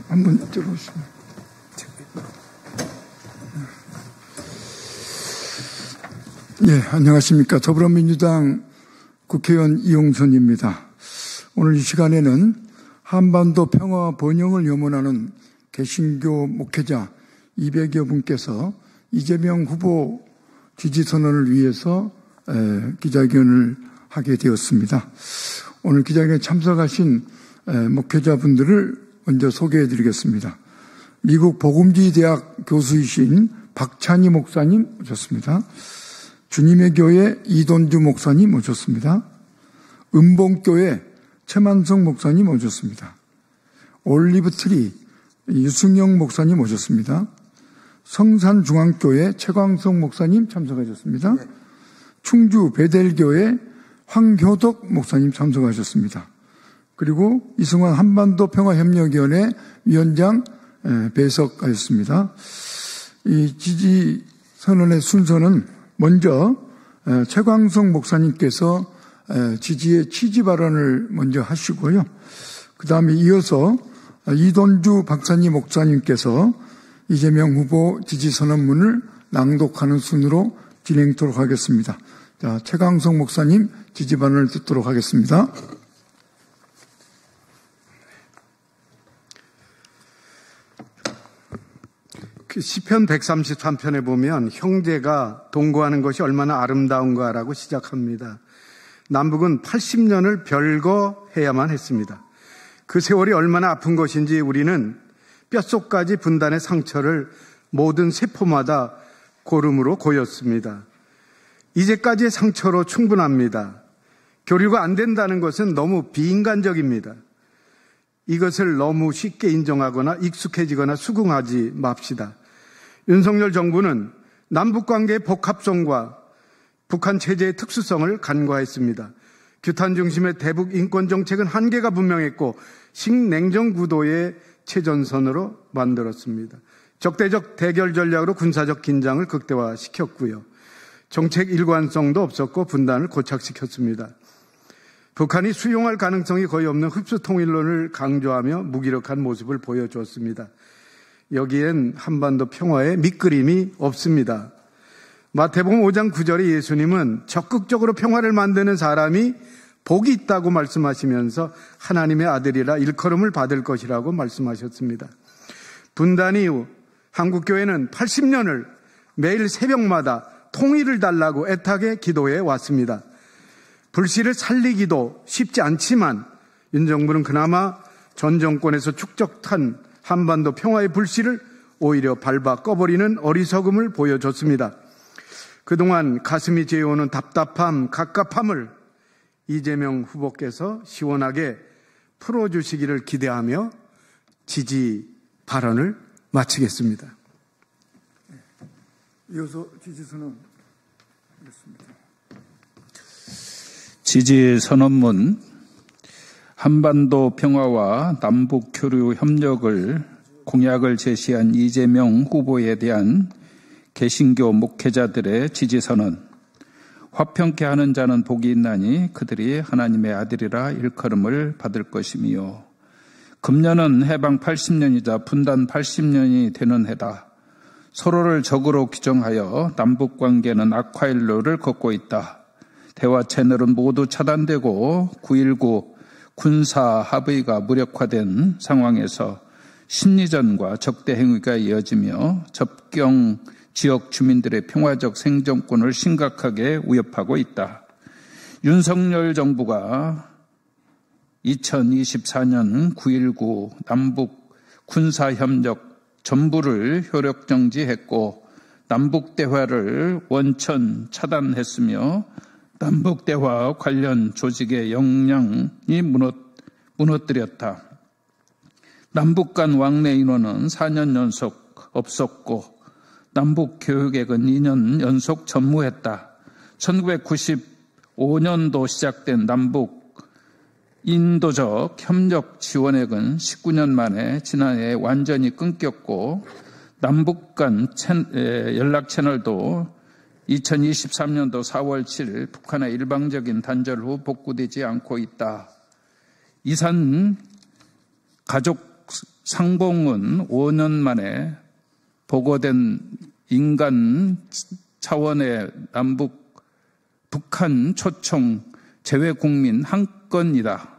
한번 여쭤보시면. 예, 안녕하십니까. 더불어민주당 국회의원 이용선입니다. 오늘 이 시간에는 한반도 평화 번영을 염원하는 개신교 목회자 200여 분께서 이재명 후보 지지 선언을 위해서 기자회견을 하게 되었습니다. 오늘 기자회견에 참석하신 목회자분들을 먼저 소개해 드리겠습니다. 미국 복음지대학 교수이신 박찬희 목사님 오셨습니다. 주님의 교회 이돈주 목사님 오셨습니다. 은봉교회 최만성 목사님 오셨습니다. 올리브트리 유승영 목사님 오셨습니다. 성산중앙교회 최광석 목사님 참석하셨습니다. 충주 베델교회 황효덕 목사님 참석하셨습니다. 그리고 이승환 한반도 평화협력위원회 위원장 배석하였습니다. 이 지지 선언의 순서는 먼저 최광석 목사님께서 지지의 취지 발언을 먼저 하시고요. 그 다음에 이어서 이돈주 박찬희 목사님께서 이재명 후보 지지 선언문을 낭독하는 순으로 진행토록 하겠습니다. 자, 최광석 목사님 지지 발언을 듣도록 하겠습니다. 시편 133편에 보면 형제가 동거하는 것이 얼마나 아름다운가라고 시작합니다. 남북은 80년을 별거해야만 했습니다. 그 세월이 얼마나 아픈 것인지 우리는 뼛속까지 분단의 상처를 모든 세포마다 고름으로 고였습니다. 이제까지의 상처로 충분합니다. 교류가 안 된다는 것은 너무 비인간적입니다. 이것을 너무 쉽게 인정하거나 익숙해지거나 수긍하지 맙시다. 윤석열 정부는 남북관계의 복합성과 북한 체제의 특수성을 간과했습니다. 규탄 중심의 대북 인권 정책은 한계가 분명했고 신냉전 구도의 최전선으로 만들었습니다. 적대적 대결 전략으로 군사적 긴장을 극대화시켰고요. 정책 일관성도 없었고 분단을 고착시켰습니다. 북한이 수용할 가능성이 거의 없는 흡수 통일론을 강조하며 무기력한 모습을 보여주었습니다. 여기엔 한반도 평화의 밑그림이 없습니다. 마태복음 5장 9절에 예수님은 적극적으로 평화를 만드는 사람이 복이 있다고 말씀하시면서 하나님의 아들이라 일컬음을 받을 것이라고 말씀하셨습니다. 분단 이후 한국교회는 80년을 매일 새벽마다 통일을 달라고 애타게 기도해 왔습니다. 불씨를 살리기도 쉽지 않지만 윤 정부는 그나마 전 정권에서 축적한 한반도 평화의 불씨를 오히려 밟아 꺼버리는 어리석음을 보여줬습니다. 그동안 가슴이 죄어오는 답답함, 갑갑함을 이재명 후보께서 시원하게 풀어주시기를 기대하며 지지 발언을 마치겠습니다. 이어서 지지 선언 하겠습니다. 지지 선언문 한반도 평화와 남북 교류 협력을 공약을 제시한 이재명 후보에 대한 개신교 목회자들의 지지 선언. 화평케 하는 자는 복이 있나니 그들이 하나님의 아들이라 일컬음을 받을 것이며 금년은 해방 80년이자 분단 80년이 되는 해다. 서로를 적으로 규정하여 남북 관계는 악화일로를 걷고 있다. 대화 채널은 모두 차단되고 9.19 군사 합의가 무력화된 상황에서 심리전과 적대 행위가 이어지며 접경 지역 주민들의 평화적 생존권을 심각하게 위협하고 있다. 윤석열 정부가 2024년 9.19 남북 군사협력 전부를 효력 정지했고 남북대화를 원천 차단했으며 남북대화 관련 조직의 역량이 무너뜨렸다. 남북 간 왕래 인원은 4년 연속 없었고 남북 교육액은 2년 연속 전무했다. 1995년도 시작된 남북 인도적 협력 지원액은 19년 만에 지난해 완전히 끊겼고 남북 간 연락 채널도 2023년도 4월 7일 북한의 일방적인 단절 후 복구되지 않고 있다. 이산 가족 상봉은 5년 만에 보고된 인간 차원의 북한 초청 재외 국민 한 건이다.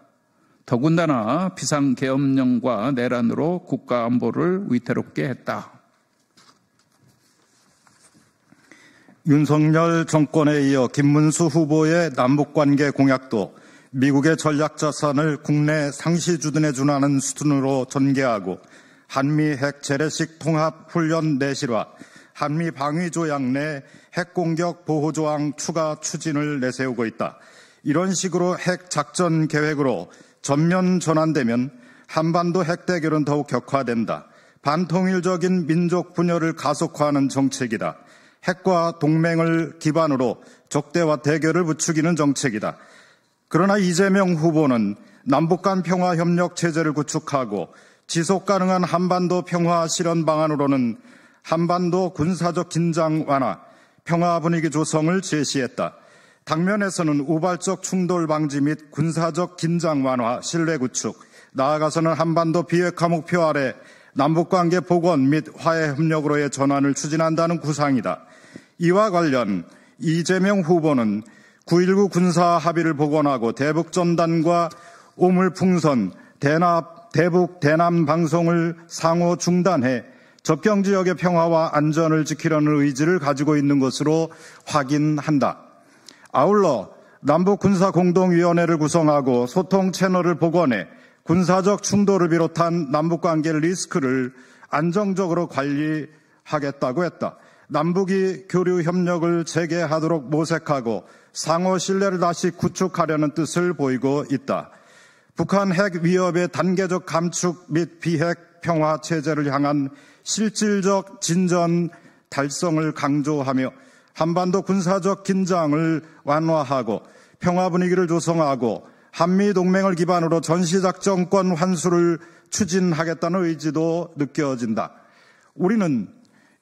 더군다나 비상계엄령과 내란으로 국가 안보를 위태롭게 했다. 윤석열 정권에 이어 김문수 후보의 남북관계 공약도 미국의 전략자산을 국내 상시 주둔에 준하는 수준으로 전개하고 한미 핵 재래식 통합 훈련 내실화, 한미 방위 조약 내 핵공격 보호조항 추가 추진을 내세우고 있다. 이런 식으로 핵 작전 계획으로 전면 전환되면 한반도 핵 대결은 더욱 격화된다. 반통일적인 민족 분열을 가속화하는 정책이다. 핵과 동맹을 기반으로 적대와 대결을 부추기는 정책이다. 그러나 이재명 후보는 남북 간 평화협력 체제를 구축하고 지속 가능한 한반도 평화 실현 방안으로는 한반도 군사적 긴장 완화, 평화 분위기 조성을 제시했다. 당면에서는 우발적 충돌 방지 및 군사적 긴장 완화, 신뢰 구축, 나아가서는 한반도 비핵화 목표 아래 남북관계 복원 및 화해 협력으로의 전환을 추진한다는 구상이다. 이와 관련 이재명 후보는 9.19 군사 합의를 복원하고 대북전단과 오물풍선, 대북 대남 방송을 상호 중단해 접경 지역의 평화와 안전을 지키려는 의지를 가지고 있는 것으로 확인한다. 아울러 남북 군사공동위원회를 구성하고 소통 채널을 복원해 군사적 충돌을 비롯한 남북관계 리스크를 안정적으로 관리하겠다고 했다. 남북이 교류 협력을 재개하도록 모색하고 상호 신뢰를 다시 구축하려는 뜻을 보이고 있다. 북한 핵 위협의 단계적 감축 및 비핵 평화 체제를 향한 실질적 진전 달성을 강조하며 한반도 군사적 긴장을 완화하고 평화 분위기를 조성하고 한미 동맹을 기반으로 전시작전권 환수를 추진하겠다는 의지도 느껴진다. 우리는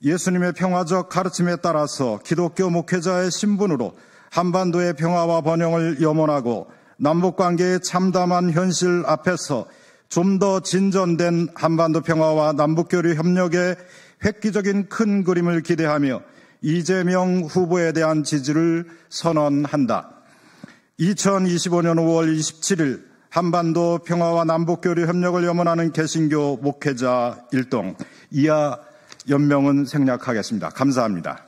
예수님의 평화적 가르침에 따라서 기독교 목회자의 신분으로 한반도의 평화와 번영을 염원하고 남북관계의 참담한 현실 앞에서 좀 더 진전된 한반도 평화와 남북교류 협력의 획기적인 큰 그림을 기대하며 이재명 후보에 대한 지지를 선언한다. 2025년 5월 27일 한반도 평화와 남북교류 협력을 염원하는 개신교 목회자 일동 이하 연명은 생략하겠습니다. 감사합니다.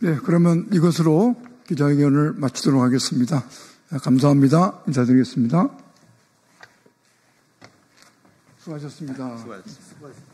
네, 그러면 이것으로 기자회견을 마치도록 하겠습니다. 감사합니다. 인사드리겠습니다. 수고하셨습니다. 수고하셨습니다.